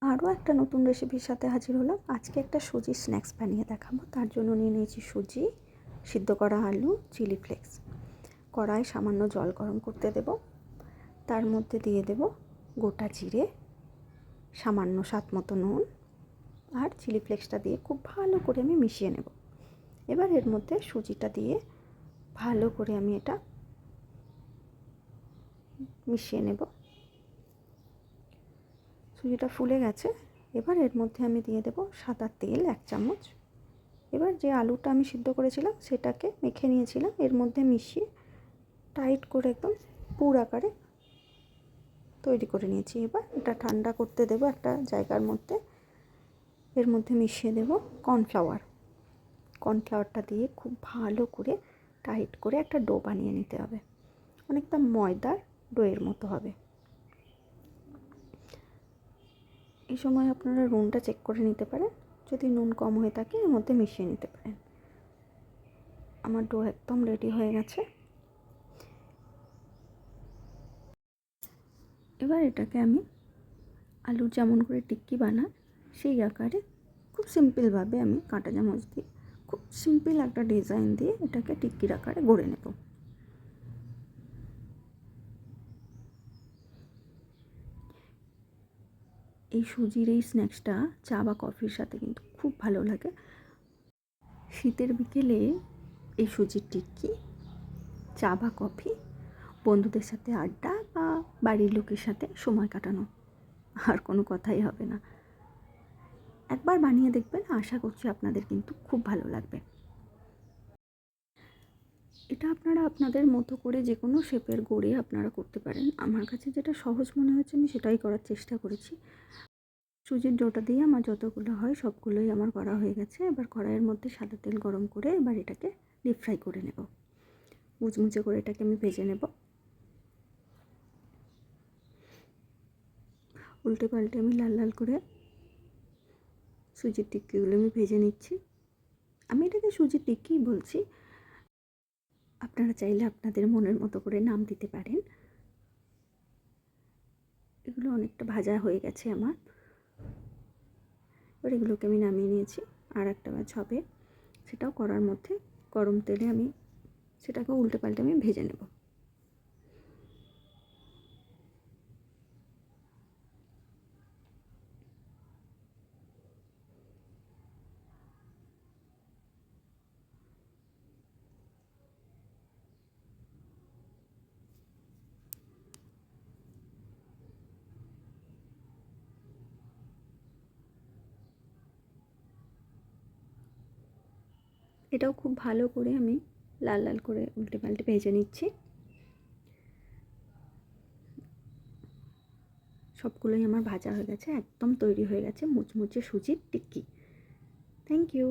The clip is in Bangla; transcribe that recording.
আরও একটা নতুন রেসিপির সাথে হাজির হলাম। আজকে একটা সুজির স্ন্যাক্স বানিয়ে দেখাবো। তার জন্য নিয়ে নিয়েছি সুজি, সিদ্ধ করা আলু, চিলি ফ্লেক্স। কড়াই সামান্য জল গরম করতে দেব, তার মধ্যে দিয়ে দেব গোটা জিরে, সামান্য স্বাদ মতো নুন আর চিলি ফ্লেক্সটা দিয়ে খুব ভালো করে আমি মিশিয়ে নেব। এবার এর মধ্যে সুজিটা দিয়ে ভালো করে আমি এটা মিশিয়ে নেব। সুজিটা ফুলে গেছে। এবার এর মধ্যে আমি দিয়ে দেব সাদা তেল 1 চামচ। এবার যে আলুটা আমি সিদ্ধ করেছিলাম সেটাকে মেখে নিয়েছিলাম, এর মধ্যে মিশিয়ে টাইট করে একদম পুর আকারে তৈরি করে নিয়েছি। এবার এটা ঠান্ডা করতে দেব একটা জায়গার মধ্যে। এর মধ্যে মিশিয়ে দেব কর্নফ্লাওয়ারটা দিয়ে খুব ভালো করে টাইট করে একটা ডো বানিয়ে নিতে হবে। অনেকটা ময়দার ডোয়ের মতো হবে। এই সময় আপনারা নুনটা চেক করে নিতে পারেন, যদি নুন কম হয়ে থাকে এর মধ্যে মিশিয়ে নিতে পারেন। আমার ডো একদম রেডি হয়ে গেছে। এবার এটাকে আমি আলু যেমন করে টিক্কি বানাই সেই আকারে খুব সিম্পলভাবে আমি কাঁটা চামচ দিয়ে খুব সিম্পল একটা ডিজাইন দিয়ে এটাকে টিক্কির আকারে গড়ে নেব। এই সুজির এই স্ন্যাক্সটা চা বা কফির সাথে কিন্তু খুব ভালো লাগে। শীতের বিকেলে এই সুজির টিক্কি, চা বা কফি, বন্ধুদের সাথে আড্ডা বা বাড়ির লোকের সাথে সময় কাটানো, আর কোনো কথাই হবে না। একবার বানিয়ে দেখবেন, আশা করছি আপনাদের কিন্তু খুব ভালো লাগবে। এটা আপনারা আপনাদের মতো করে যে কোনো শেপের গড়ে আপনারা করতে পারেন। আমার কাছে যেটা সহজ মনে হচ্ছে আমি সেটাই করার চেষ্টা করেছি। সুজির ডোটা দিয়ে আমার যতগুলো হয় সবগুলোই আমার করা হয়ে গেছে। এবার কড়াইয়ের মধ্যে সাদা তেল গরম করে এবার এটাকে ডিপ ফ্রাই করে নেব। মুচমুচে করে এটাকে আমি ভেজে নেব। উল্টে পাল্টে আমি লাল লাল করে সুজির টিক্কিগুলো আমি ভেজে নিচ্ছি। আমি এটাকে সুজির টিক্কিই বলছি, আপনারা চাইলে আপনাদের মনের মতো করে নাম দিতে পারেন। এগুলো অনেকটা ভাজা হয়ে গেছে আমার। এবার এগুলোকে আমি নামিয়ে নিয়েছি। আর একটা ব্যাচ হবে, সেটাও কড়ার মধ্যে গরম তেলে আমি সেটাকে উল্টে পাল্টে আমি ভেজে নেব। এটাও খুব ভালো করে আমি লাল লাল করে উল্টে পাল্টে ভেজে নিচ্ছি। সবগুলোই আমার ভাজা হয়ে গেছে, একদম তৈরি হয়ে গেছে মুচমুচে সুজির টিক্কি। Thank you.